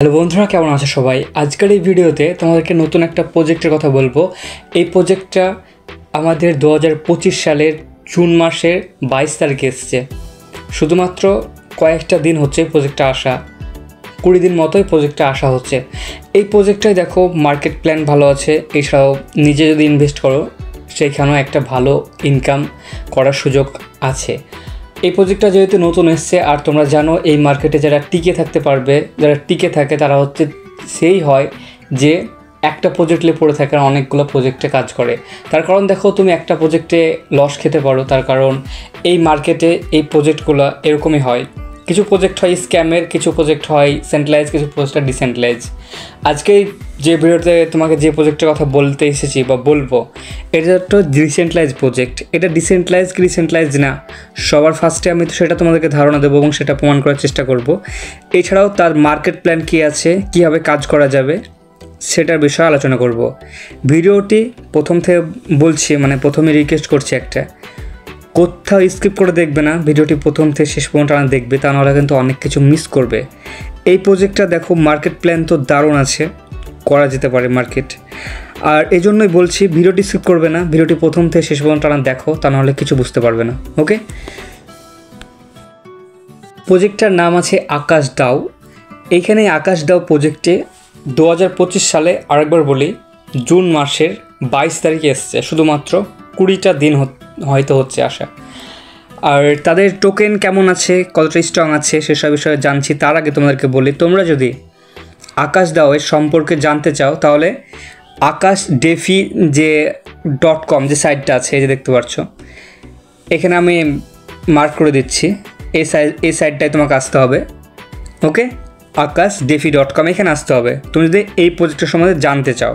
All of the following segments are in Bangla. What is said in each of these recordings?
হ্যালো বন্ধুরা, কেমন আছো সবাই? আজকের এই ভিডিওতে তোমাদেরকে নতুন একটা প্রজেক্টের কথা বলবো। এই প্রজেক্টটা আমাদের 2025 সালের জুন মাসের 22 তারিখে এসছে। শুধুমাত্র কয়েকটা দিন হচ্ছে প্রজেক্টটা আসা, 20 দিন মতোই প্রজেক্টটা আসা হচ্ছে। এই প্রজেক্টটাই দেখো, মার্কেট প্ল্যান ভালো আছে, এছাড়াও নিজে যদি ইনভেস্ট করো সেইখানেও একটা ভালো ইনকাম করার সুযোগ আছে। এই প্রজেক্টটা যেহেতু নতুন এসছে, আর তোমরা জানো এই মার্কেটে যারা টিকে থাকতে পারবে, যারা টিকে থাকে তারা হচ্ছে সেই হয় যে একটা প্রজেক্টে পড়ে থাকে আর অনেকগুলো প্রজেক্টে কাজ করে। তার কারণ দেখো, তুমি একটা প্রজেক্টে লস খেতে পারো, তার কারণ এই মার্কেটে এই প্রজেক্টগুলো এরকমই হয়। কিছু প্রজেক্ট হয় স্ক্যামের, কিছু প্রজেক্ট হয় সেন্ট্রালাইজ, কিছু প্রজেক্ট ডিসেন্ট্রালাইজ। আজকে যে ভিডিওতে তোমাকে যে প্রজেক্টের কথা বলতে এসেছি বা বলবো, এটা একটা ডিসেন্ট্রালাইজ প্রজেক্ট। এটা ডিসেন্ট্রালাইজ কি ডিসেন্ট্রালাইজ না, সবার ফার্স্টে আমি তো সেটা তোমাদেরকে ধারণা দেবো এবং সেটা প্রমাণ করার চেষ্টা করব। এছাড়াও তার মার্কেট প্ল্যান কী আছে, কীভাবে কাজ করা যাবে সেটার বিষয়ে আলোচনা করব। ভিডিওটি প্রথম থেকে বলছি, প্রথমে রিকোয়েস্ট করছি একটা, কোথাও স্কিপ করে দেখবে না, ভিডিওটি প্রথম থেকে শেষ পর্যন্ত দেখবে, তা নাহলে কিন্তু অনেক কিছু মিস করবে। এই প্রজেক্টটা দেখো, মার্কেট প্ল্যান তো দারুণ আছে, করা যেতে পারে মার্কেট। আর এই জন্যই বলছি ভিডিওটি স্কিপ করবে না, ভিডিওটি প্রথম থেকে শেষ পর্যন্ত দেখো, তা নাহলে কিছু বুঝতে পারবে না। ওকে, প্রজেক্টটার নাম আছে আকাশ ডাও। এইখানে আকাশ ডাও প্রজেক্টে 2025 সালে, আরেকবার বলি, জুন মাসের 22 তারিখে এসছে। শুধুমাত্র 20টা দিন হয়তো হচ্ছে আসা। আর তাদের টোকেন কেমন আছে, কতটা স্ট্রং আছে সেসব বিষয়ে জানছি। তার আগে তোমাদেরকে বলি, তোমরা যদি আকাশ ডাওয়ের সম্পর্কে জানতে চাও তাহলে আকাশ ডেফি যে .com যে সাইটটা আছে, এই যে দেখতে পাচ্ছ, এখানে আমি মার্ক করে দিচ্ছি, এই সাইটটায় তোমাকে আসতে হবে। ওকে, আকাশ ডেফি .com এখানে আসতে হবে তুমি যদি এই প্রজেক্টের সম্বন্ধে জানতে চাও।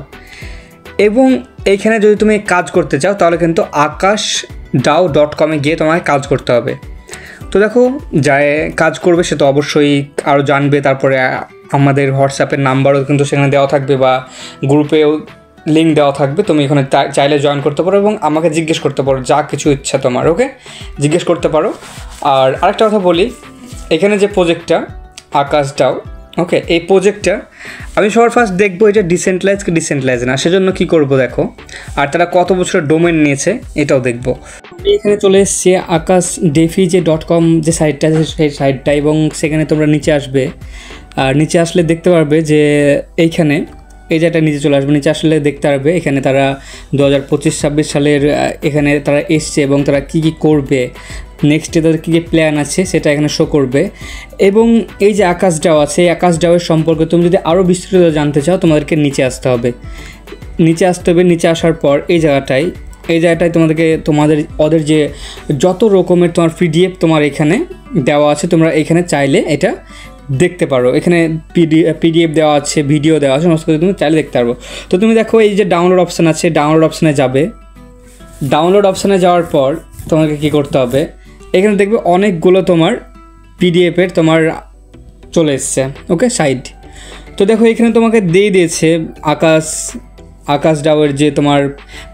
এবং এইখানে যদি তুমি কাজ করতে চাও তাহলে কিন্তু আকাশ ডাও .com গিয়ে তোমাকে কাজ করতে হবে। তো দেখো, যায় কাজ করবে সে তো অবশ্যই আরও জানবে। তারপরে আমাদের হোয়াটসঅ্যাপের নাম্বারও কিন্তু সেখানে দেওয়া থাকবে বা গ্রুপেও লিঙ্ক দেওয়া থাকবে, তুমি এখানে চাইলে জয়েন করতে পারো এবং আমাকে জিজ্ঞেস করতে পারো যা কিছু ইচ্ছা তোমার। ওকে, জিজ্ঞেস করতে পারো। আর আরেকটা কথা বলি, এখানে যে প্রজেক্টটা আকাশ ডাও, ওকে, এই প্রজেক্টটা আমি সবার ফার্স্ট দেখবো এটা ডিসেন্ট্রালাইজ কি ডিসেন্ট্রালাইজ না। সেজন্য কী করবো দেখো, আর তারা কত বছরের ডোমেন নিয়েছে এটাও দেখবো। আমি এখানে চলে এসেছি আকাশ ডেফি যে .com যে সাইটটা আছে সেই সাইটটা, এবং সেখানে তোমরা নিচে আসবে। আর নিচে আসলে দেখতে পারবে যে এইখানে এই জায়গাটা নিচে চলে আসবে। নিচে আসলে দেখতে পারবে এখানে তারা 2025-26 সালের এখানে তারা এসছে এবং তারা কী কী করবে, নেক্সটে তাদের কী কী প্ল্যান আছে সেটা এখানে শো করবে। এবং এই যে আকাশ ডাও আছে, এই আকাশ ডাওয়ের সম্পর্কে তুমি যদি আরও বিস্তারিত জানতে চাও তোমাদেরকে নিচে আসতে হবে। নিচে আসার পর এই জায়গাটায় তোমাদের ওদের যে যত রকমের তোমার PDF তোমার এখানে দেওয়া আছে, তোমরা এখানে চাইলে এটা দেখতে পারো। এখানে PDF দেওয়া আছে, ভিডিও দেওয়া আছে, সমস্ত কিছু তুমি চাইলে দেখতে পারবো। তো তুমি দেখো এই যে ডাউনলোড অপশান আছে, ডাউনলোড অপশানে যাবে। ডাউনলোড অপশানে যাওয়ার পর তোমাকে কী করতে হবে, এখানে দেখবে অনেকগুলো তোমার PDF-এর তোমার চলে এসছে। ওকে, সাইট। তো দেখো এখানে তোমাকে দিয়ে দিয়েছে আকাশ ডাওয়ের যে তোমার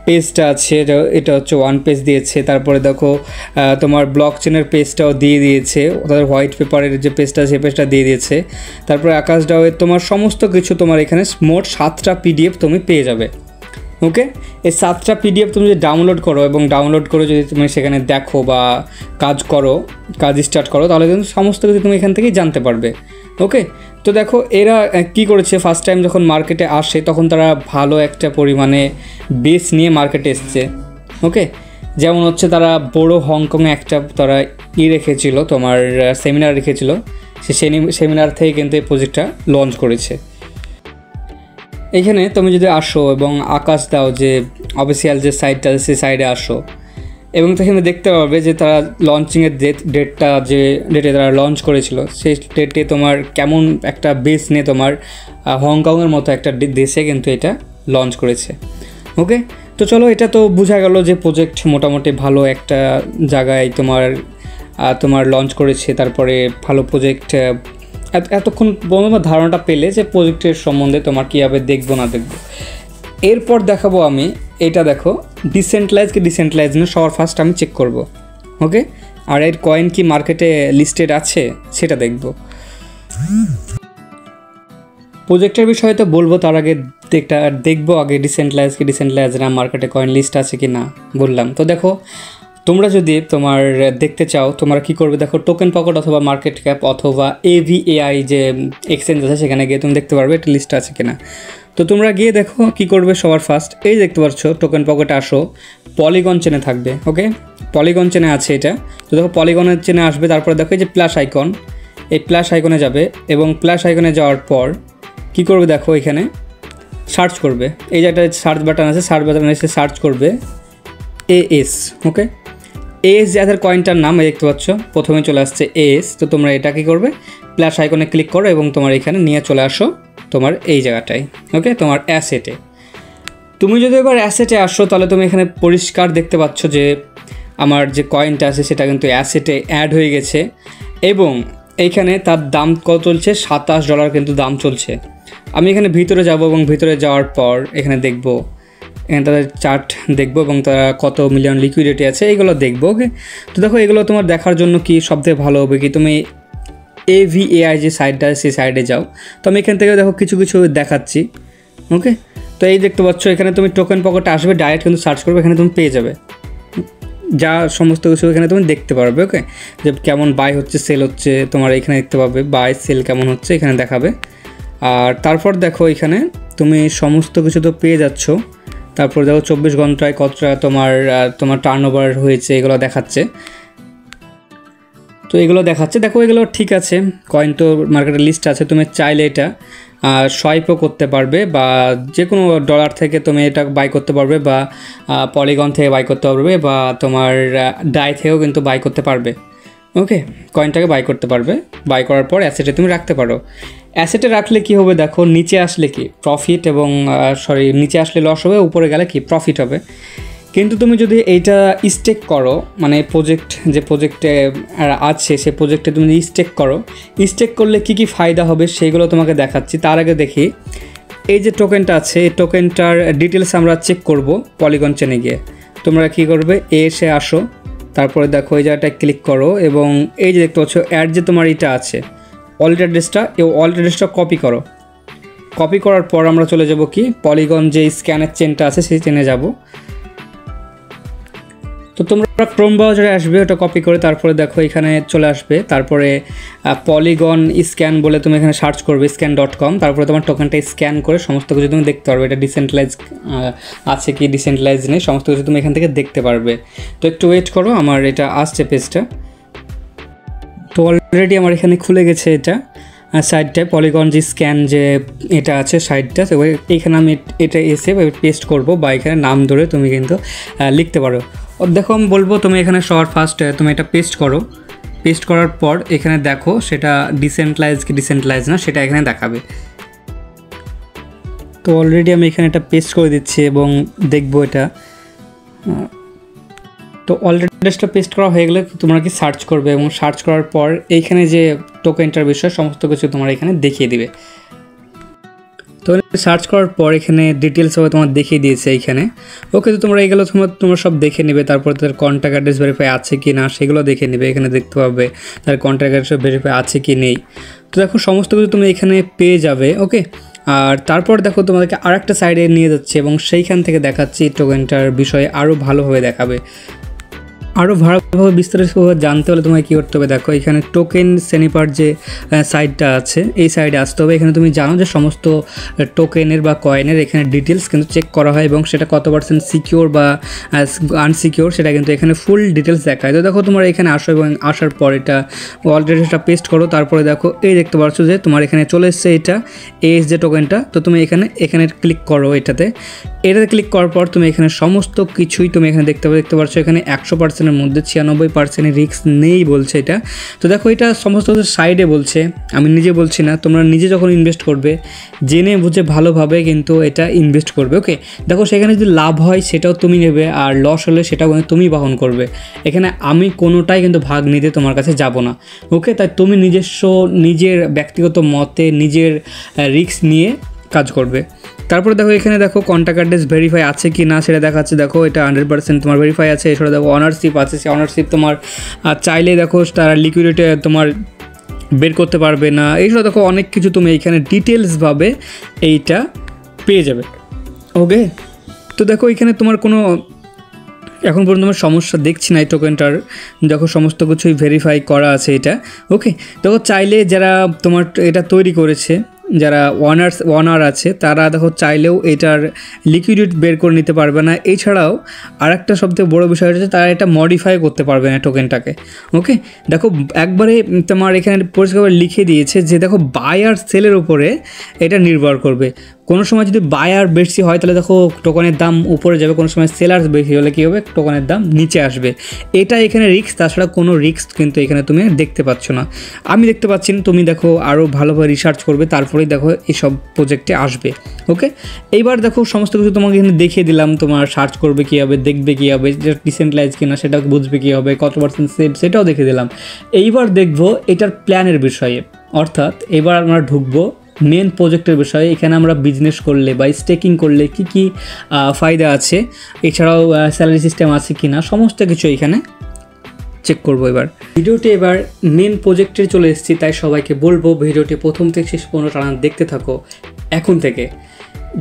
পেজটা আছে, এটা হচ্ছে 1 পেজ দিয়েছে। তারপরে দেখো তোমার ব্লক চেনের পেজটাও দিয়ে দিয়েছে, তাদের হোয়াইট পেপারের যে পেজটা সেই পেজটা দিয়ে দিয়েছে। তারপরে আকাশ ডাওয়ের তোমার সমস্ত কিছু তোমার এখানে মোট 7টা PDF তুমি পেয়ে যাবে। ওকে, এই 7টা PDF তুমি যদি ডাউনলোড করো এবং ডাউনলোড করে যদি তুমি সেখানে দেখো বা কাজ স্টার্ট করো তাহলে কিন্তু সমস্ত কিছু তুমি এখান থেকেই জানতে পারবে। ওকে, তো দেখো এরা কি করেছে, ফার্স্ট টাইম যখন মার্কেটে আসে তখন তারা ভালো একটা পরিমাণে বেস নিয়ে মার্কেটে এসছে। ওকে, যেমন হচ্ছে তারা বড় হংকংয়ে একটা তারা রেখেছিল, তোমার সেমিনার রেখেছিল, সেই সেমিনার থেকে কিন্তু এই প্রজেক্টটা লঞ্চ করেছে। এখানে তুমি যদি আসো এবং আকাশ দাও যে অফিসিয়াল যে সাইটটা আছে সেই সাইডে আসো, এবং সেখানে দেখতে পারবে যে তারা লঞ্চিংয়ের ডেটটা যে ডেটে তারা লঞ্চ করেছিল সেই ডেটে তোমার কেমন একটা বেস নিয়ে তোমার হংকংয়ের মতো একটা দেশে কিন্তু এটা লঞ্চ করেছে। ওকে, তো চলো, এটা তো বোঝা গেল যে প্রজেক্ট মোটামুটি ভালো একটা জায়গায় তোমার লঞ্চ করেছে। তারপরে ভালো প্রজেক্ট, এতক্ষণ তোমার ধারণাটা পেলে যে প্রজেক্টের সম্বন্ধে তোমার কীভাবে দেখবো না দেখবো। এরপর দেখাবো আমি, এটা দেখো ডিসেন্ট্রালাইজ কি ডিসেন্ট্রালাইজ না, সবার ফার্স্ট আমি চেক করব। ওকে, আর এর কয়েন কি মার্কেটে লিস্টেড আছে সেটা দেখব। প্রজেক্টের বিষয়ে তো বলবো, তার আগে দেখবো আগে ডিসেন্ট্রালাইজ না মার্কেটে কয়েন লিস্ট আছে কি না বললাম। তো দেখো, তোমরা যদি তোমার দেখতে চাও তোমরা কী করবে, দেখো টোকেন পকেট অথবা মার্কেট ক্যাপ অথবা AVAI যে এক্সচেঞ্জ আছে সেখানে গিয়ে তুমি দেখতে পারবে একটা লিস্ট আছে কিনা। তো তোমরা গিয়ে দেখো কী করবে, সবার ফার্স্ট এই দেখতে পাচ্ছ টোকেন পকেটে আসো, পলিগন চেনে থাকবে। ওকে, পলিগন চেনে আছে এটা। তো দেখো পলিগনের চেনে আসবে, তারপরে দেখো এই যে প্লাস আইকন, এই প্লাস আইকনে যাবে এবং প্লাস আইকনে যাওয়ার পর কী করবে, দেখো এখানে সার্চ করবে। এই যে একটা সার্চ বাটন আছে, সার্চ বাটনে এসে সার্চ করবে AS। ওকে, AS যাদের কয়েনটার নাম দেখতে পাচ্ছ প্রথমে চলে আসছে AS। তো তোমরা এটা কী করবে, প্লাস আইকনে ক্লিক করো এবং তোমার এখানে নিয়ে চলে আসো তোমার এই জায়গাটায়। ওকে, তোমার অ্যাসেটে। তুমি যদি এবার অ্যাসেটে আসো তাহলে তুমি এখানে পরিষ্কার দেখতে পাচ্ছ যে আমার যে কয়েনটা আছে সেটা কিন্তু অ্যাসেটে অ্যাড হয়ে গেছে এবং এইখানে তার দাম কত চলছে, $27 কিন্তু দাম চলছে। আমি এখানে ভিতরে যাব এবং ভিতরে যাওয়ার পর এখানে দেখব, এখানে তাদের চার্ট দেখবো এবং তারা কত মিলিয়ন লিকুইডিটি আছে এইগুলো দেখবো। ওকে, তো দেখো এগুলো তোমার দেখার জন্য কি সবথেকে ভালো হবে কি তুমি AVAI যে সাইডটা সেই সাইডে যাও। তো আমি এখান থেকে দেখো কিছু দেখাচ্ছি। ওকে, তো এই দেখতে পাচ্ছ এখানে তুমি টোকেন পকেটে আসবে, ডাইরেক্ট কিন্তু সার্চ করবে, এখানে তুমি পেয়ে যাবে যা সমস্ত কিছু এখানে তুমি দেখতে পারবে। ওকে, যে কেমন বাই হচ্ছে সেল হচ্ছে তোমার এখানে দেখতে পাবে, বাই সেল কেমন হচ্ছে এখানে দেখাবে। আর তারপর দেখো এখানে তুমি সমস্ত কিছু তো পেয়ে যাচ্ছ। তারপর দেখো 24 ঘন্টায় কতটা তোমার টার্নওভার হয়েছে এগুলো দেখাচ্ছে। তো এগুলো দেখাচ্ছে, দেখো এগুলো ঠিক আছে, কয়েন তো মার্কেটের লিস্ট আছে। তুমি চাইলে এটা সোয়াইপও করতে পারবে বা যে কোনো ডলার থেকে তুমি এটা বাই করতে পারবে বা পলিগন থেকে বাই করতে পারবে বা তোমার ডাই থেকেও কিন্তু বাই করতে পারবে। ওকে, কয়েনটাকে বাই করতে পারবে, বাই করার পর অ্যাসেটে তুমি রাখতে পারো। অ্যাসেটে রাখলে কি হবে, দেখো নিচে আসলে কি প্রফিট এবং নিচে আসলে লস হবে, উপরে গেলে কি প্রফিট হবে। কিন্তু তুমি যদি এইটা স্টেক করো, মানে যে প্রজেক্টে আছে সেই প্রজেক্টে তুমি যদি স্টেক করো, স্টেক করলে কি ফায়দা হবে সেগুলো তোমাকে দেখাচ্ছি। তার আগে দেখি এই যে টোকেনটা আছে, এই টোকেনটার ডিটেলস আমরা চেক করব পলিগন চেনে গিয়ে। তোমরা কী করবে, এসে আসো, তারপরে দেখো এই জায়গাটায় ক্লিক করো এবং এই যে দেখতে পাচ্ছ অ্যাড যে তোমার এটা আছে ওয়ালেট অ্যাড্রেসটা, এই ওয়ালেট অ্যাড্রেসটা কপি করো। কপি করার পর আমরা চলে যাব কি পলিগন যে স্ক্যানের চেনটা আছে সেই চেনে যাব। তো তোমরা ক্রোম ব্রাউজারে আসবে, ওটা কপি করে তারপরে দেখো এখানে চলে আসবে, তারপরে পলিগন স্ক্যান বলে তুমি এখানে সার্চ করবে scan.com, তারপরে তোমার টোকেনটা স্ক্যান করে সমস্ত কিছু তুমি দেখতে পারবে, এটা ডিসেন্ট্রালাইজ আছে কি ডিসেন্ট্রালাইজ নেই সমস্ত কিছু তুমি এখান থেকে দেখতে পারবে। তো একটু ওয়েট করো, আমার এটা আসছে পেজটা। তো অলরেডি আমার এখানে খুলে গেছে এটা সাইডটায় পলিগন যে স্ক্যান যে এটা আছে সাইডটা। তো এইখানে আমি এটা এসে পেস্ট করবো বা এখানে নাম ধরে তুমি কিন্তু লিখতে পারো। দেখো আমি বলবো তুমি এখানে সবার ফার্স্ট তুমি এটা পেস্ট করো, পেস্ট করার পর এখানে দেখো সেটা ডিসেন্ট্রালাইজ কি ডিসেন্ট্রালাইজ না সেটা এখানে দেখাবে। তো অলরেডি আমি এখানে এটা পেস্ট করে দিচ্ছি এবং দেখবো এটা। তো অলরেডি অ্যাড্রেসটা পেস্ট করা হয়ে গেলে তোমরা কি সার্চ করবে এবং সার্চ করার পর এইখানে যে টোকেনটার বিষয় সমস্ত কিছু তোমার এখানে দেখিয়ে দিবে। তো সার্চ করার পর এখানে ডিটেলস হবে তোমার দেখিয়ে দিয়েছে এইখানে। ওকে, তো তোমরা এইগুলো তোমরা সব দেখে নেবে, তারপর তাদের কন্ট্যাক্ট অ্যাড্রেস ভেরিফাই আছে কি না সেগুলো দেখে নেবে। এখানে দেখতে পাবে তার কন্ট্যাক্ট অ্যাড্রেস ভেরিফাই আছে কি নেই। তো দেখো সমস্ত কিছু তুমি এখানে পেয়ে যাবে। ওকে, আর তারপর দেখো তোমাদেরকে আরেকটা সাইডে নিয়ে যাচ্ছে এবং সেইখান থেকে দেখাচ্ছি টোকেনটার বিষয়ে আরও ভালোভাবে দেখাবে। আরও ভালোভাবে বিস্তারিতভাবে জানতে হলে তোমায় কী করতে হবে, দেখো এখানে টোকেন সেনিপার যে সাইটটা আছে এই সাইডে আসতে হবে। এখানে তুমি জানো যে সমস্ত টোকেনের বা কয়েনের এখানে ডিটেলস কিন্তু চেক করা হয় এবং সেটা কত পার্সেন্ট সিকিওর বা আনসিকিওর সেটা কিন্তু এখানে ফুল ডিটেলস দেখায়। তো দেখো তোমার এখানে আসো এবং আসার পর এটা অলরেডি এটা পেস্ট করো, তারপরে দেখো এই দেখতে পাচ্ছ যে তোমার এখানে চলে এসছে এটা এস যে টোকেনটা। তো তুমি এখানে ক্লিক করো, এটাতে ক্লিক করার পর তুমি এখানে সমস্ত কিছুই তুমি এখানে দেখতে পাচ্ছ। এখানে 100% মধ্যে 96% রিস্ক নেই বলছে এটা। তো দেখো এটা সমস্ত সাইডে বলছে, আমি নিজে বলছি না, তোমরা নিজে যখন ইনভেস্ট করবে জেনে বুঝে ভালোভাবে কিন্তু এটা ইনভেস্ট করবে। ওকে, দেখো সেখানে যদি লাভ হয় সেটাও তুমি নেবে আর লস হলে সেটাও কিন্তু তুমি বহন করবে। এখানে আমি কোনোটাই কিন্তু ভাগ নিতে তোমার কাছে যাব না। ওকে, তাই তুমি নিজের ব্যক্তিগত মতে নিজের রিস্ক নিয়ে কাজ করবে। তারপরে দেখো এখানে দেখো কন্ট্যাক্ট অ্যাড্রেস ভেরিফাই আছে কি না সেটা দেখাচ্ছে। দেখো এটা 100% তোমার ভেরিফাই আছে। এছাড়া দেখো অনারশিপ আছে, সে অনারশিপ তোমার চাইলে দেখো তারা লিকুইডিটি তোমার বের করতে পারবে না, এইসব দেখো অনেক কিছু তুমি এইখানে ডিটেলসভাবে এইটা পেয়ে যাবে। ওকে, তো দেখো এখানে তোমার কোনো এখন পর্যন্ত আমার সমস্যা দেখছি না এই টোকেনটার, দেখো সমস্ত কিছুই ভেরিফাই করা আছে এটা। ওকে, দেখো চাইলে যারা তোমার এটা তৈরি করেছে, যারা ওয়ানার আছে, তারা দেখো চাইলেও এটার লিকুইডিটি বের করে নিতে পারবে না। এছাড়াও আরেকটা সবথেকে বড় বিষয় হচ্ছে তারা এটা মডিফাই করতে পারবে না টোকেনটাকে। ওকে, দেখো একবারে তোমার এখানে পরিষ্কারভাবে লিখে দিয়েছে যে দেখো বাই আর সেলের উপরে এটা নির্ভর করবে। কোনো সময় যদি বায়ার বেশি হয় তাহলে দেখো টোকনের দাম উপরে যাবে, কোনো সময় সেলার বেশি হলে কী হবে, টোকনের দাম নিচে আসবে। এটা এখানে রিস্ক, তাছাড়া কোনো রিস্ক কিন্তু এখানে তুমি দেখতে পাচ্ছ না, আমি দেখতে পাচ্ছি না। তুমি দেখো আরও ভালোভাবে রিসার্চ করবে, তারপরেই দেখো এইসব প্রজেক্টে আসবে। ওকে, এইবার দেখো সমস্ত কিছু তোমাকে এখানে দেখিয়ে দিলাম, তোমার সার্চ করবে কীভাবে, দেখবে কীভাবে, যেটা ডিসেন্ট্রালাইজ কিনা সেটাও বুঝবে কীভাবে, কত পার্সেন্ট সেভ সেটাও দেখে দিলাম। এইবার দেখবো এটার প্ল্যানের বিষয়ে, অর্থাৎ এবার আমরা ঢুকবো মেন প্রজেক্টের বিষয়ে। এখানে আমরা বিজনেস করলে বা স্টেকিং করলে কি কি ফায়দা আছে, এছাড়াও স্যালারি সিস্টেম আছে কি না, সমস্ত কিছু এখানে চেক করবো। ভিডিওটি এবার মেন প্রজেক্টে চলে এসেছি, তাই সবাইকে বলবো ভিডিওটি প্রথম থেকে শেষ পর্যন্ত টানা দেখতে থাকো এখন থেকে।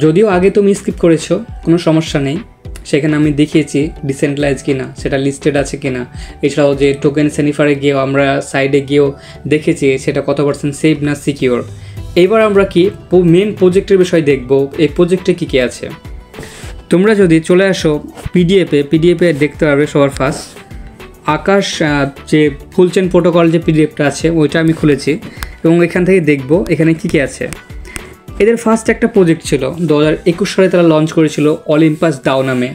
যদিও আগে তুমি স্কিপ করেছো, কোনো সমস্যা নেই, সেখানে আমি দেখিয়েছি ডিসেন্ট্রালাইজ কিনা, সেটা লিস্টেড আছে কিনা, এছাড়াও যে টোকেন সেনিফারে গিয়েও আমরা সাইডে গিয়েও দেখেছি সেটা কত পার্সেন্ট সেভ না সিকিওর। এইবার আমরা কি মেন প্রজেক্টের বিষয় দেখব, এই প্রজেক্টে কী কী আছে। তোমরা যদি চলে আসো পিডিএফে দেখতে পারবে সবার ফার্স্ট আকাশ যে ফুল চেন প্রোটোকল যে পিডিএফটা আছে ওইটা আমি খুলেছি, এবং এখান থেকে দেখব এখানে কী কী আছে। এদের ফার্স্ট একটা প্রজেক্ট ছিল 2021 সালে, তারা লঞ্চ করেছিল অলিম্পাস দাও নামে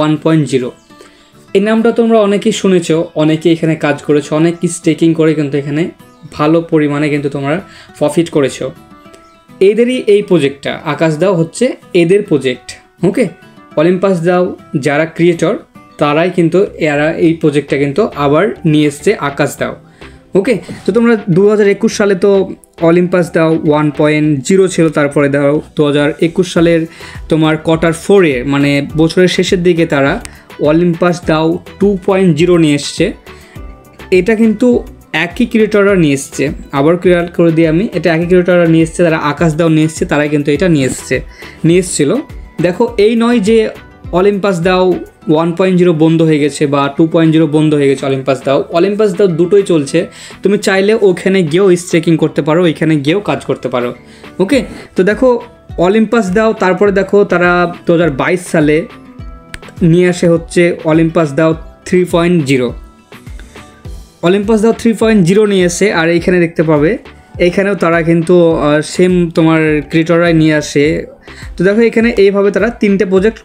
1.0। এই নামটা তোমরা অনেকেই শুনেছ, অনেকেই এখানে কাজ করেছো, অনেকেই স্টেকিং করে কিন্তু এখানে ভালো পরিমাণে কিন্তু তোমরা প্রফিট করেছো। এদেরই এই প্রজেক্টটা আকাশ দাও হচ্ছে এদের প্রজেক্ট। ওকে, অলিম্পাস দাও যারা ক্রিয়েটর তারাই কিন্তু এরা এই প্রজেক্টটা কিন্তু আবার নিয়ে এসছে আকাশ দাও। ওকে, তো তোমরা 2021 সালে তো অলিম্পাস দাও 1.0 ছিল, তারপরে দাও 2021 সালের তোমার Q4 মানে বছরের শেষের দিকে তারা অলিম্পাস দাও 2.0 নিয়ে এসছে। এটা কিন্তু একই ক্রিয়েটররা নিয়ে এসছে, আবার ক্লিয়ার করে দিই আমি, এটা একই ক্রিয়েটররা নিয়ে এসছে, তারা আকাশ দাও নিয়ে এসছে, তারাই কিন্তু এটা নিয়ে এসছিল। দেখো এই নয় যে অলিম্পাস দাও 1.0 বন্ধ হয়ে গেছে বা 2.0 বন্ধ হয়ে গেছে, অলিম্পাস দাও দুটোই চলছে। তুমি চাইলে ওখানে গিয়েও স্টেকিং করতে পারো, ওইখানে গিয়েও কাজ করতে পারো। ওকে, তো দেখো অলিম্পাস দাও, তারপরে দেখো তারা 2022 সালে নিয়ে আসে হচ্ছে অলিম্পাস দাও 3.0। অলিম্পাস দাও 3.0 নিয়ে এসে, আর এইখানে দেখতে পাবে এইখানেও তারা কিন্তু সেম তোমার ক্রিয়েটররাই নিয়ে আসে। তো দেখো এখানে এইভাবে তারা 3টে প্রজেক্ট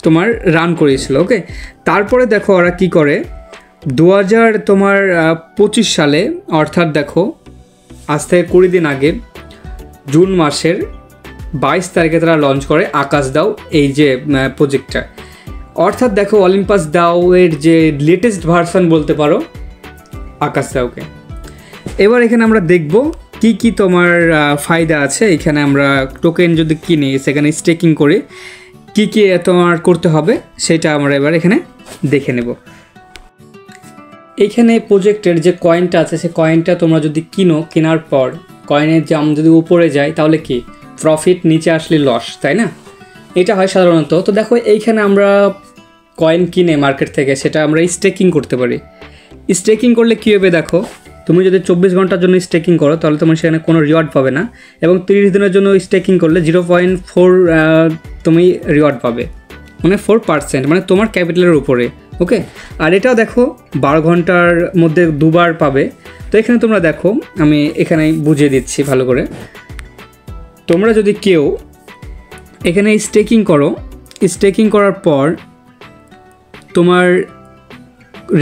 তোমার রান করিয়েছিল। ওকে, তারপরে দেখো ওরা কি করে 2025 সালে, অর্থাৎ দেখো আজ থেকে 20 দিন আগে জুন মাসের 22 তারিখে তারা লঞ্চ করে আকাশ দাও এই যে প্রজেক্টটা। অর্থাৎ দেখো অলিম্পাস দাও এর যে লেটেস্ট ভার্সন বলতে পারো আকাশ দাওকে। এবার এখানে আমরা দেখব কি কি তোমার ফায়দা আছে। এখানে আমরা টোকেন যদি কিনি, সেখানে স্টেকিং করে কি কি তোমার করতে হবে সেটা আমরা এবার এখানে দেখে নেব। এইখানে প্রজেক্টের যে কয়েনটা আছে, সে কয়েনটা তোমরা যদি কেনার পর কয়েনের দাম যদি উপরে যায় তাহলে কি প্রফিট, নিচে আসলে লস, তাই না? এটা হয় সাধারণত। তো দেখো এইখানে আমরা কয়েন কিনে মার্কেট থেকে সেটা আমরা স্টেকিং করতে পারি। স্টেকিং করলে কী হবে দেখো, তুমি যদি 24 ঘন্টার জন্য স্টেকিং করো তাহলে তোমার সেখানে কোনো রিওয়ার্ড পাবে না, এবং 30 দিনের জন্য স্টেকিং করলে 0.4 তুমি রিওয়ার্ড পাবে, মানে 4%, মানে তোমার ক্যাপিটালের উপরে। ওকে, আর এটাও দেখো 12 ঘন্টার মধ্যে 2বার পাবে। তো এখানে তোমরা দেখো, আমি এখানে বুঝিয়ে দিচ্ছি ভালো করে। তোমরা যদি কেউ এখানে স্টেকিং করো, স্টেকিং করার পর তোমার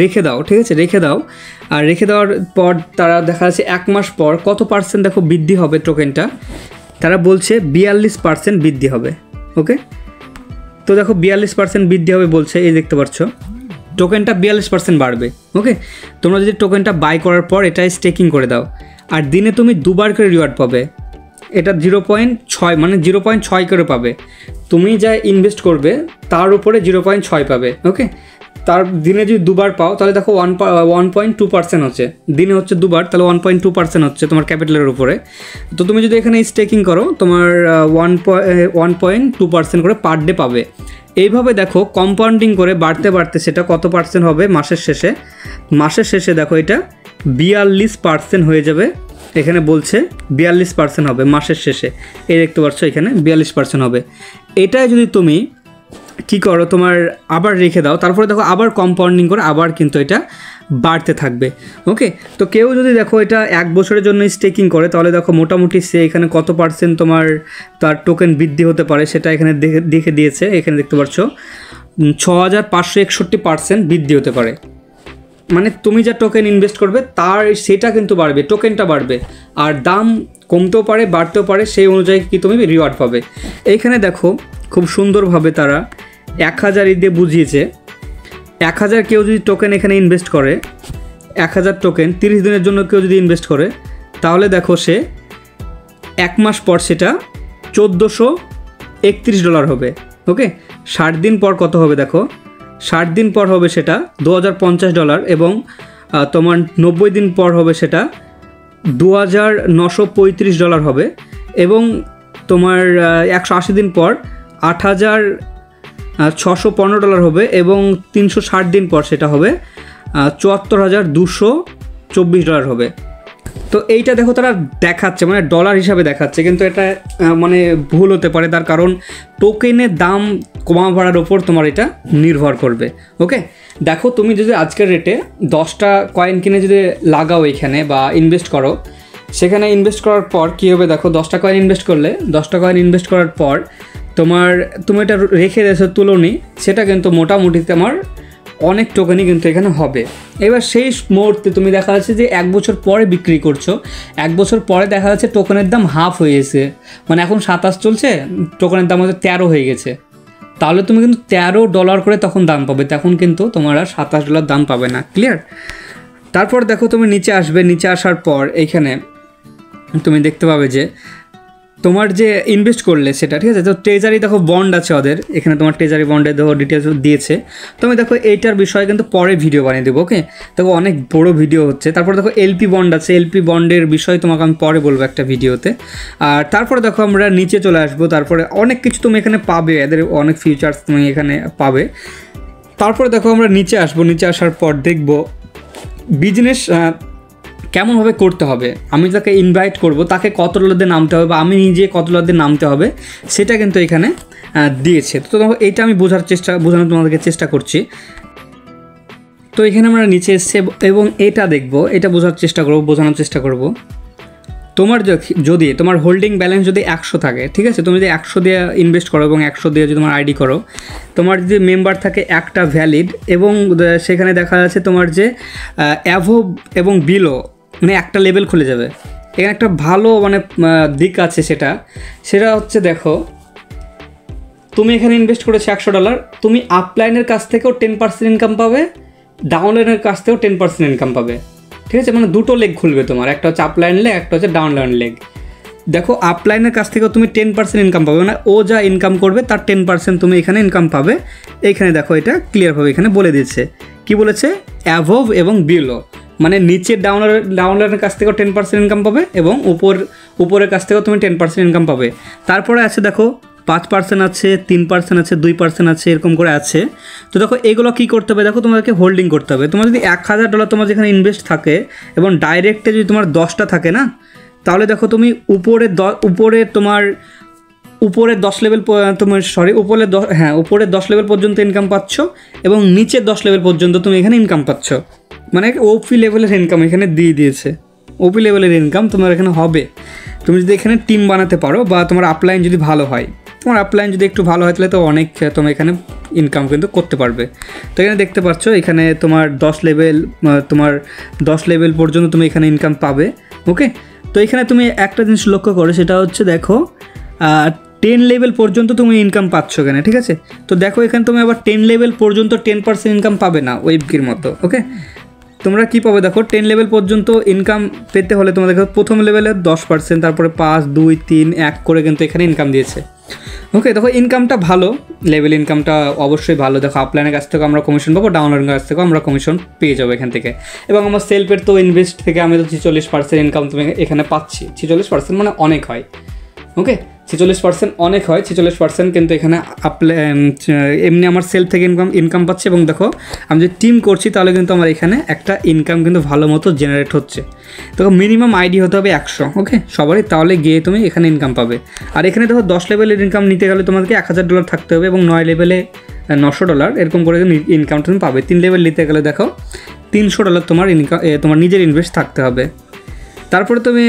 রেখে দাও, ঠিক আছে, রেখে দাও। আর রেখে দেওয়ার পর তারা দেখা যাচ্ছে 1 মাস পর কত পার্সেন্ট দেখো বৃদ্ধি হবে টোকেনটা, তারা বলছে 42% বৃদ্ধি হবে। ওকে, তো দেখো 42% বৃদ্ধি হবে বলছে, এই দেখতে পাচ্ছ টোকেনটা 42% বাড়বে। ওকে, তোমরা যদি টোকেনটা বাই করার পর এটা স্টেকিং করে দাও, আর দিনে তুমি 2বার করে রিওয়ার্ড পাবে। এটা 0.6 মানে 0.6 করে পাবে। তুমি যা ইনভেস্ট করবে তার উপরে 0.6 পাবে। ওকে, তার দিনে যদি দুবার পাও তাহলে দেখো 1.2% হচ্ছে, দিনে হচ্ছে দুবার, তাহলে 1.2% হচ্ছে তোমার ক্যাপিটালের উপরে। তো তুমি যদি এখানে স্টেকিং করো তোমার 1.2% করে পার ডে পাবে। এইভাবে দেখো কম্পাউন্ডিং করে বাড়তে বাড়তে সেটা কত পার্সেন্ট হবে মাসের শেষে? মাসের শেষে দেখো এটা 42% হয়ে যাবে। এখানে বলছে 42% হবে মাসের শেষে, এই দেখতে পাচ্ছ এখানে 42% হবে। এটাই যদি তুমি কি করো, তোমার আবার রেখে দাও, তারপরে দেখো আবার কম্পাউন্ডিং করে আবার কিন্তু এটা বাড়তে থাকবে। ওকে, তো কেউ যদি দেখো এটা 1 বছরের জন্য স্টেকিং করে তাহলে দেখো মোটামুটি সে এখানে কত পার্সেন্ট তোমার তার টোকেন বৃদ্ধি হতে পারে সেটা এখানে দেখে দিয়েছে। এখানে দেখতে পাচ্ছ 6561% বৃদ্ধি হতে পারে। মানে তুমি যা টোকেন ইনভেস্ট করবে তার সেটা কিন্তু বাড়বে, টোকেনটা বাড়বে, আর দাম কমতেও পারে বাড়তেও পারে, সেই অনুযায়ী কি তুমি রিওয়ার্ড পাবে। এইখানে দেখো খুব সুন্দরভাবে তারা 1000 দিয়ে বুঝিয়েছে। 1000 কেউ যদি টোকেন এখানে ইনভেস্ট করে, 1000 টোকেন 30 দিনের জন্য কেউ যদি ইনভেস্ট করে তাহলে দেখো সে 1 মাস পর সেটা $1431 হবে। ওকে, 60 দিন পর কত হবে দেখো, 60 দিন পর হবে সেটা $2050 এবং তোমার 90 দিন পর হবে সেটা $2935 হবে এবং তোমার 180 দিন পর $8615 হবে এবং 360 দিন পর সেটা হবে $74,224 হবে। তো এইটা দেখো তারা দেখাচ্ছে মানে ডলার হিসাবে দেখাচ্ছে, কিন্তু এটা মানে ভুল হতে পারে, তার কারণ টোকেনের দাম কমা বাড়ার ওপর তোমার এটা নির্ভর করবে। ওকে, দেখো তুমি যদি আজকের রেটে 10টা কয়েন কিনে যদি লাগাও এখানে বা ইনভেস্ট করো, সেখানে ইনভেস্ট করার পর কী হবে দেখো, 10টা কয়েন ইনভেস্ট করলে 10টা কয়েন ইনভেস্ট করার পর তুমি এটা রেখে দিয়েছো তুলোনি, সেটা কিন্তু মোটামুটি তোমার অনেক টোকেনই কিন্তু এখানে হবে। এবার সেই মুহূর্তে তুমি দেখা যাচ্ছে যে 1 বছর পরে বিক্রি করছো, 1 বছর পরে দেখা যাচ্ছে টোকেনের দাম হাফ হয়ে গেছে, মানে এখন 27 চলছে, টোকেনের দাম হচ্ছে 13 হয়ে গেছে, তাহলে তুমি কিন্তু $13 করে তখন দাম পাবে, তখন কিন্তু তোমার আর $27 দাম পাবে না। ক্লিয়ার? তারপর দেখো তুমি নিচে আসবে, নিচে আসার পর এইখানে তুমি দেখতে পাবে যে তোমার যে ইনভেস্ট করলে সেটা, ঠিক আছে, তো ট্রেজারি দেখো বন্ড আছে ওদের এখানে, তোমার ট্রেজারি বন্ডের দেখো ডিটেলস দিয়েছে। তুমি দেখো এইটার বিষয়ে কিন্তু পরে ভিডিও বানিয়ে দেবো। ওকে, দেখো অনেক বড় ভিডিও হচ্ছে। তারপর দেখো এলপি বন্ড আছে, এলপি বন্ডের বিষয়ে তোমাকে আমি পরে বলবো একটা ভিডিওতে। আর তারপরে দেখো আমরা নিচে চলে আসবো, তারপরে অনেক কিছু তুমি এখানে পাবে, এদের অনেক ফিচার্স তুমি এখানে পাবে। তারপরে দেখো আমরা নিচে আসবো, নিচে আসার পর দেখবো বিজনেস কেমনভাবে করতে হবে, আমি যাকে ইনভাইট করব তাকে কত ডলার দিয়ে নামতে হবে বা আমি নিজে কত ডলার দিয়ে নামতে হবে সেটা কিন্তু এখানে দিয়েছে। তো এইটা আমি বোঝানোর তোমাদেরকে চেষ্টা করছি। তো এখানে আমরা নিচে এসে এবং এটা দেখব, এটা বোঝানোর চেষ্টা করব। তোমার যদি তোমার হোল্ডিং ব্যালেন্স যদি 100 থাকে, ঠিক আছে, তুমি যদি 100 দিয়ে ইনভেস্ট করো এবং 100 দিয়ে যদি তোমার আইডি করো, তোমার যদি মেম্বার থাকে একটা ভ্যালিড এবং সেখানে দেখা যাচ্ছে তোমার যে অ্যাভোভ এবং বিলো মানে একটা লেভেল খুলে যাবে। এখানে একটা ভালো মানে দিক আছে, সেটা হচ্ছে দেখো তুমি এখানে ইনভেস্ট করেছো $100, তুমি আপলাইনের কাছ থেকেও 10% ইনকাম পাবে, ডাউনলাইনের কাছ থেকেও 10% ইনকাম পাবে। ঠিক আছে, মানে দুটো লেগ খুলবে তোমার, একটা হচ্ছে আপলাইন লেগ, একটা হচ্ছে ডাউনলাইন লেগ। দেখো আপলাইনের কাছ থেকেও তুমি 10% ইনকাম পাবে, মানে ও যা ইনকাম করবে তার 10% তুমি এখানে ইনকাম পাবে। এইখানে দেখো এটা ক্লিয়ারভাবে এখানে বলে দিচ্ছে, কি বলেছে, অ্যাভোভ এবং বিলো, মানে নিচের ডাউনলাইনের কাছ থেকেও 10% ইনকাম পাবে এবং উপরের কাছ থেকেও তুমি 10% ইনকাম পাবে। তারপরে আছে দেখো 5% আছে, 3% আছে, 2% আছে, এরকম করে আছে। তো দেখো এগুলো কী করতে হবে, দেখো তোমাদেরকে হোল্ডিং করতে হবে। তোমার যদি $1000 তোমার যেখানে ইনভেস্ট থাকে এবং ডাইরেক্টে যদি তোমার 10টা থাকে না, তাহলে দেখো তুমি উপরের 10 লেভেল উপরের 10 লেভেল পর্যন্ত ইনকাম পাচ্ছ এবং নিচের 10 লেভেল পর্যন্ত তুমি এখানে ইনকাম পাচ্ছ। মানে ওপি লেভেলের ইনকাম এখানে দিয়ে দিয়েছে, ওপি লেভেলের ইনকাম তোমার এখানে হবে। তুমি যদি এখানে টিম বানাতে পারো বা তোমার আপলাইন যদি ভালো হয়, তোমার আপলাইন যদি একটু ভালো হয় তাহলে তো অনেক তোমার এখানে ইনকাম কিন্তু করতে পারবে। তো এখানে দেখতে পাচ্ছ এখানে তোমার 10 লেভেল পর্যন্ত তুমি এখানে ইনকাম পাবে। ওকে, তো এখানে তুমি একটা জিনিস লক্ষ্য করো, সেটা হচ্ছে দেখো 10 লেভেল পর্যন্ত তুমি ইনকাম পাচ্ছ এখানে, ঠিক আছে। তো দেখো এখানে তুমি আবার 10 লেভেল পর্যন্ত 10% ইনকাম পাবে না ওয়েবকির মতো। ওকে, তোমরা কী পাবে দেখো, 10 লেভেল পর্যন্ত ইনকাম পেতে হলে তোমাদের প্রথম লেভেলে 10%, তারপরে 5, 2, 3, 1 করে কিন্তু এখানে ইনকাম দিয়েছে। ওকে, দেখো ইনকামটা ভালো, লেভেল ইনকামটা অবশ্যই ভালো। দেখো আপলাইনের কাছ থেকে আমরা কমিশন পাবো, ডাউনলোডের কাছ থেকেও আমরা কমিশন পেয়ে যাবো এখান থেকে। এবং আমার সেলফের তো ইনভেস্ট থেকে আমি তো 46% ইনকাম তুমি এখানে পাচ্ছি। 46% মানে অনেক হয়। ওকে, 46% অনেক হয়। 46% কিন্তু এখানে এমনি আমার সেলফ থেকে ইনকাম পাচ্ছে। এবং দেখো আমি যদি টিম করছি তাহলে কিন্তু আমার এখানে একটা ইনকাম কিন্তু ভালো মতো জেনারেট হচ্ছে। দেখো মিনিমাম আইডি হতে হবে 100। ওকে, সবারই, তাহলে গিয়ে তুমি এখানে ইনকাম পাবে। আর এখানে দেখো 10 লেভেলের ইনকাম নিতে গেলে তোমাদেরকে $1000 থাকতে হবে এবং 9 লেভেলে $900 এরকম করে ইনকাম তুমি পাবে। 3 লেভেল নিতে গেলে দেখো $300 তোমার ইনকাম, তোমার নিজের ইনভেস্ট থাকতে হবে। তারপরে তুমি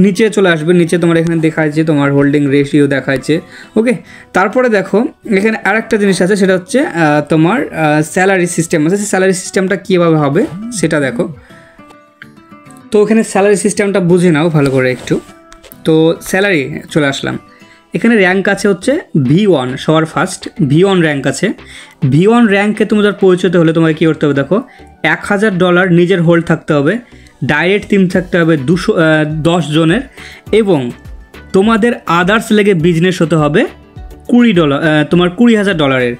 নিচে চলে আসবে। নিচে তোমার এখানে দেখাচ্ছে তোমার হোল্ডিং রেশিও দেখাচ্ছে। ওকে, তারপরে দেখো এখানে আরেকটা জিনিস আছে, সেটা হচ্ছে তোমার স্যালারি সিস্টেম আছে। স্যালারি সিস্টেমটা কীভাবে হবে সেটা দেখো। তো এখানে স্যালারি সিস্টেমটা বুঝে নাও ভালো করে একটু। তো স্যালারি চলে আসলাম। এখানে র্যাঙ্ক আছে হচ্ছে V1, সবার ফার্স্ট V1 র্যাঙ্ক আছে। V1 র্যাঙ্কে তোমাদের পরিচিত হলে তোমাকে কী করতে হবে দেখো, $1000 নিজের হোল্ড থাকতে হবে, ডাইরেক্ট টিম থাকতে হবে 10 জনের, এবং তোমাদের আদার্স লেগে বিজনেস হতে হবে $20, তোমার $20,000।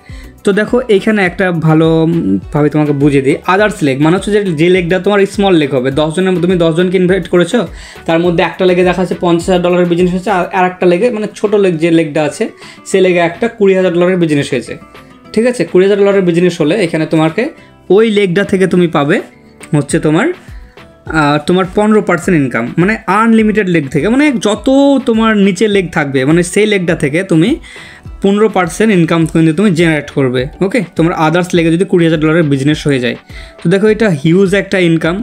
তো দেখো এইখানে একটা ভালোভাবে তোমাকে বুঝিয়ে দিই। আদার্স লেগ মানে হচ্ছে যে লেগটা তোমার স্মল লেগ হবে। 10 জনের তুমি 10 জনকে ইনভাইট করেছো, তার মধ্যে একটা লেগে দেখা যাচ্ছে $50,000 বিজনেস হচ্ছে, আর একটা লেগে মানে ছোটো লেগ যে লেগটা আছে সে লেগে একটা $20,000 বিজনেস হয়েছে। ঠিক আছে, $20,000 বিজনেস হলে এখানে তোমাকে ওই লেগটা থেকে তুমি পাবে হচ্ছে তোমার 15% ইনকাম, মানে আনলিমিটেড লেগ থেকে, মানে যত তোমার নিচে লেগ থাকবে মানে সেই লেগটা থেকে তুমি 15% ইনকাম কিন্তু তুমি জেনারেট করবে। ওকে, তোমার আদার্স লেগে যদি $20,000 বিজনেস হয়ে যায়। তো দেখো এটা হিউজ একটা ইনকাম।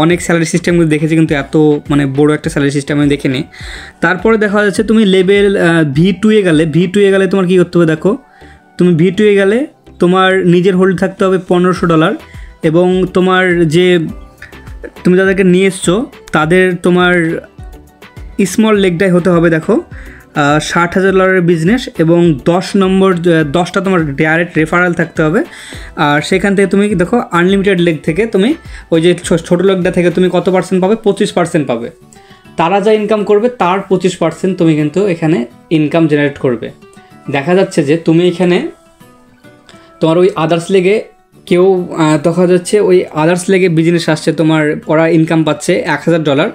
অনেক স্যালারি সিস্টেমগুলো দেখেছি কিন্তু এত মানে বড় একটা স্যালারি সিস্টেম আমি দেখিনি। তারপরে দেখা যাচ্ছে তুমি লেভেল V2 এ গেলে তোমার কী করতে হবে দেখো, তুমি V2 এ গেলে তোমার নিজের হোল্ড থাকতে হবে $1500 এবং তোমার যে তুমি যাদেরকে নিয়ে এসছো তাদের তোমার স্মল লেগটাই হতে হবে দেখো $60,000 বিজনেস, এবং 10টা তোমার ডাইরেক্ট রেফারেল থাকতে হবে। আর সেখান থেকে তুমি দেখো আনলিমিটেড লেগ থেকে তুমি ওই যে ছোটো লেগটা থেকে তুমি কত পার্সেন্ট পাবে, 25% পাবে। তারা যা ইনকাম করবে তার 25% তুমি কিন্তু এখানে ইনকাম জেনারেট করবে। দেখা যাচ্ছে যে তুমি এখানে তোমার ওই আদার্স লেগে কেউ দেখা যাচ্ছে ওই আদার্স লেগে বিজনেস আসছে, তোমার ওরা ইনকাম পাচ্ছে $1000,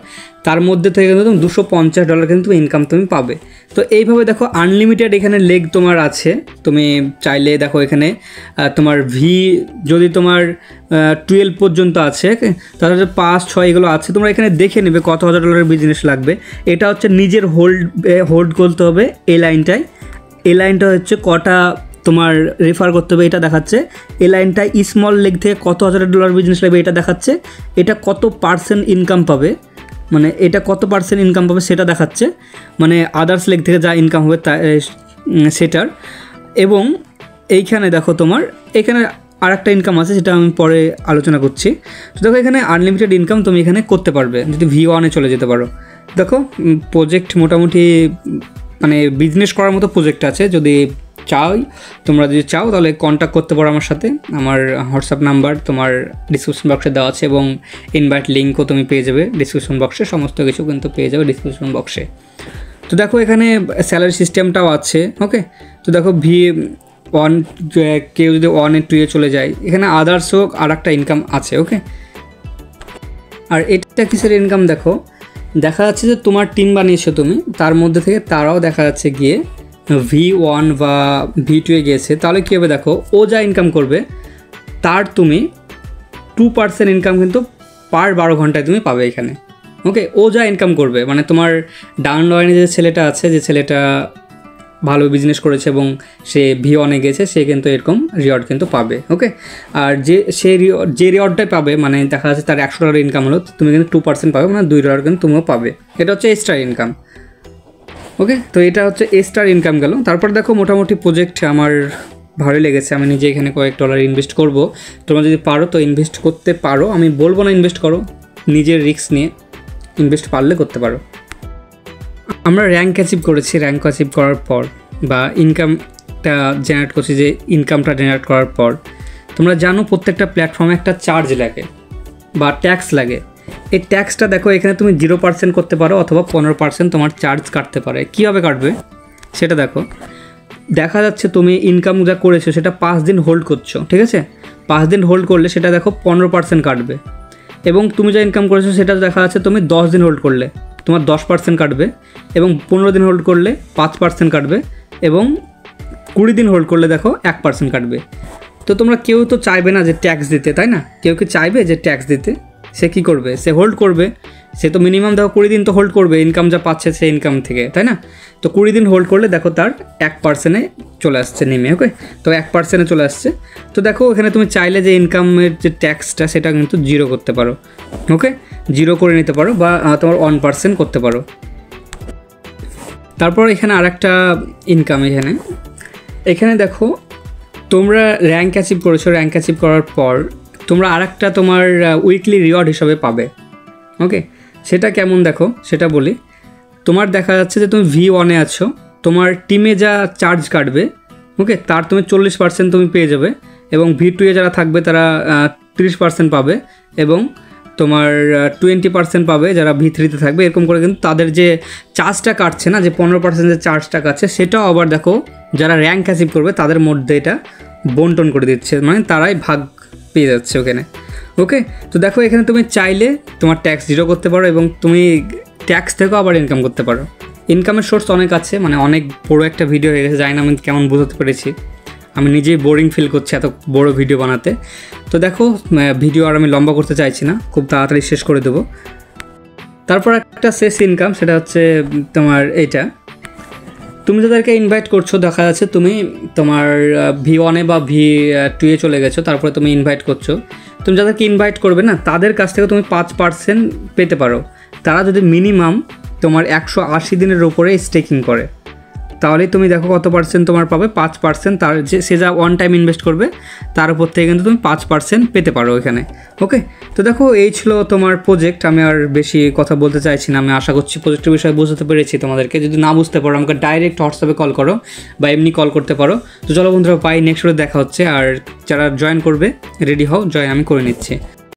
তার মধ্যে থেকে কিন্তু তুমি $250 কিন্তু ইনকাম তুমি পাবে। তো এইভাবে দেখো আনলিমিটেড এখানে লেগ তোমার আছে। তুমি চাইলে দেখো এখানে তোমার যদি তোমার 12 পর্যন্ত আছে, তাহলে 5, 6 এগুলো আছে, তোমরা এখানে দেখে নেবে কত $1000 বিজনেস লাগবে। এটা হচ্ছে নিজের হোল্ড করতে হবে। এই লাইনটা হচ্ছে কটা তোমার রেফার করতে হবে এটা দেখাচ্ছে। এই লাইনটা স্মল লেগ থেকে কত $1000 বিজনেস লাগবে এটা দেখাচ্ছে। এটা কত পার্সেন্ট ইনকাম পাবে, মানে এটা কত পার্সেন্ট ইনকাম পাবে সেটা দেখাচ্ছে, মানে আদার্স লেগ থেকে যা ইনকাম হবে সেটার। এবং এইখানে দেখো তোমার এখানে আর একটা ইনকাম আছে, সেটা আমি পরে আলোচনা করছি। তো দেখো এখানে আনলিমিটেড ইনকাম তুমি এখানে করতে পারবে যদি V1-এ চলে যেতে পারো। দেখো প্রজেক্ট মোটামুটি মানে বিজনেস করার মতো প্রজেক্ট আছে। তোমরা যদি চাও তাহলে কন্ট্যাক্ট করতে পারো আমার সাথে। আমার হোয়াটসঅ্যাপ নাম্বার তোমার ডিসক্রিপশন বক্সে দেওয়া আছে এবং ইনভাইট লিঙ্কও তুমি পেয়ে যাবে ডিসক্রিপশন বক্সে, সমস্ত কিছু কিন্তু পেয়ে যাবে ডিসক্রিপশন বক্সে। তো দেখো এখানে স্যালারি সিস্টেমটাও আছে। ওকে, তো দেখো V1 কেউ যদি 1 2 চলে যায়, এখানে আদার্সও আর একটা ইনকাম আছে। ওকে, আর এটা কিসের ইনকাম দেখো, দেখা যাচ্ছে যে তোমার টিম বানিয়েছো তুমি, তার মধ্যে থেকে তারাও দেখা যাচ্ছে গিয়ে V1 বা V2 গিয়েছে। তাহলে কী হবে দেখো, ও যা ইনকাম করবে তার তুমি 2% ইনকাম কিন্তু পার 12 ঘন্টায় তুমি পাবে এখানে। ওকে, ও যা ইনকাম করবে মানে তোমার ডাউন লাইনে যে ছেলেটা আছে, যে ছেলেটা ভালো বিজনেস করেছে এবং সে V1-এ গেছে, সে কিন্তু এরকম রিওয়ার্ড কিন্তু পাবে। ওকে, আর যে রিওয়ার্ডটাই পাবে মানে দেখা যাচ্ছে তার $100 ইনকাম হলো, তুমি কিন্তু 2% পাবে, মানে $2 কিন্তু তুমিও পাবে। এটা হচ্ছে এক্সট্রা ইনকাম। ওকে, তো এটা হচ্ছে এক্সট্রা ইনকাম গেল। তারপর দেখো মোটামুটি প্রজেক্ট আমার ভালোই লেগেছে। আমি নিজে এখানে কয়েক ডলার ইনভেস্ট করব। তোমরা যদি পারো তো ইনভেস্ট করতে পারো, আমি বলবো না ইনভেস্ট করো, নিজের রিস্ক নিয়ে ইনভেস্ট পারলে করতে পারো। আমরা র্যাঙ্ক অ্যাচিভ করেছি। র্যাঙ্ক অ্যাচিভ করার পর বা ইনকামটা জেনারেট করছি, যে ইনকামটা জেনারেট করার পর তোমরা জানো প্রত্যেকটা প্ল্যাটফর্মে একটা চার্জ লাগে বা ট্যাক্স লাগে। এই ট্যাক্সটা দেখো এখানে তুমি 0% করতে পারো অথবা 15% তোমার চার্জ কাটতে পারে। কীভাবে কাটবে সেটা দেখো, দেখা যাচ্ছে তুমি ইনকাম যা করেছো সেটা 5 দিন হোল্ড করছো, ঠিক আছে? 5 দিন হোল্ড করলে সেটা দেখো 15% কাটবে, এবং তুমি যা ইনকাম করেছো সেটা দেখা যাচ্ছে তুমি 10 দিন হোল্ড করলে তোমার 10% কাটবে, এবং 15 দিন হোল্ড করলে 5% কাটবে, এবং 20 দিন হোল্ড করলে দেখো 1% কাটবে। তো তোমরা কেউ তো চাইবে না যে ট্যাক্স দিতে, তাই না? কেউ কি চাইবে যে ট্যাক্স দিতে? সে কী করবে? সে হোল্ড করবে। সে তো মিনিমাম দেখো 20 দিন তো হোল্ড করবে ইনকাম যা পাচ্ছে সেই ইনকাম থেকে, তাই না? তো 20 দিন হোল্ড করলে দেখো তার 1%-এ চলে আসছে নেমে, ওকে? তো 1%-এ চলে আসছে। তো দেখো এখানে তুমি চাইলে যে ইনকামের যে ট্যাক্সটা সেটা কিন্তু 0 করতে পারো, ওকে? 0 করে নিতে পারো, বা তোমার 1% করতে পারো। তারপর এখানে আরেকটা ইনকাম, এখানে দেখো তোমরা র্যাঙ্ক অ্যাচিভ করেছো, র্যাঙ্ক অ্যাচিভ করার পর তোমরা আরেকটা তোমার উইকলি রিওয়ার্ড হিসাবে পাবে, ওকে? সেটা কেমন দেখো সেটা বলি। তোমার দেখা যাচ্ছে যে তুমি V1-এ আছো, তোমার টিমে যা চার্জ কাটবে, ওকে, তার তুমি 40% তুমি পেয়ে যাবে, এবং V2-এ যারা থাকবে তারা 30% পাবে, এবং তোমার 20% পাবে যারা V3-তে থাকবে। এরকম করে কিন্তু তাদের যে চার্জটা কাটছে না, যে 15% যে চার্জটা কাটছে, সেটাও আবার দেখো যারা র্যাঙ্ক অ্যাচিভ করবে তাদের মধ্যে এটা বন্টন করে দিচ্ছে, মানে তারাই ভাগ পেয়ে যাচ্ছে ওখানে, ওকে? তো দেখো এখানে তুমি চাইলে তোমার ট্যাক্স 0 করতে পারো, এবং তুমি ট্যাক্স থেকেও আবার ইনকাম করতে পারো। ইনকামের সোর্স অনেক আছে, মানে অনেক বড় একটা ভিডিও হয়ে গেছে, জানি না আমি কেমন বোঝাতে পেরেছি। আমি নিজেই বোরিং ফিল করছি এত বড় ভিডিও বানাতে। তো দেখো ভিডিও আর আমি লম্বা করতে চাইছি না, খুব তাড়াতাড়ি শেষ করে দেবো। তারপর একটা শেষ ইনকাম, সেটা হচ্ছে তোমার এইটা, তুমি যাদেরকে ইনভাইট করছো, দেখা যাচ্ছে তুমি তোমার V1-এ বা V2-এ চলে গেছো, তারপরে তুমি ইনভাইট করছো। তুমি যাদেরকে ইনভাইট করবে না তাদের কাছ থেকে তুমি 5% পেতে পারো, তারা যদি মিনিমাম তোমার 180 দিনের উপরে স্টেকিং করে, তাহলেই তুমি দেখো কত পার্সেন্ট তোমার পাবে, 5%। তার যে সে যা ওয়ান টাইম ইনভেস্ট করবে তার উপর থেকে কিন্তু তুমি 5% পেতে পারো এখানে, ওকে? তো দেখো এই ছিল তোমার প্রজেক্ট। আমি আর বেশি কথা বলতে চাইছি না, আমি আশা করছি প্রজেক্টের বিষয়ে বুঝতে পেরেছি তোমাদেরকে। যদি না বুঝতে পারো আমাকে ডাইরেক্ট হোয়াটসঅ্যাপে কল করো, বা এমনি কল করতে পারো। তো চলো বন্ধুরা, পাই নেক্সট দেখা হচ্ছে। আর যারা জয়েন করবে রেডি হও, জয়েন আমি করে নিচ্ছি।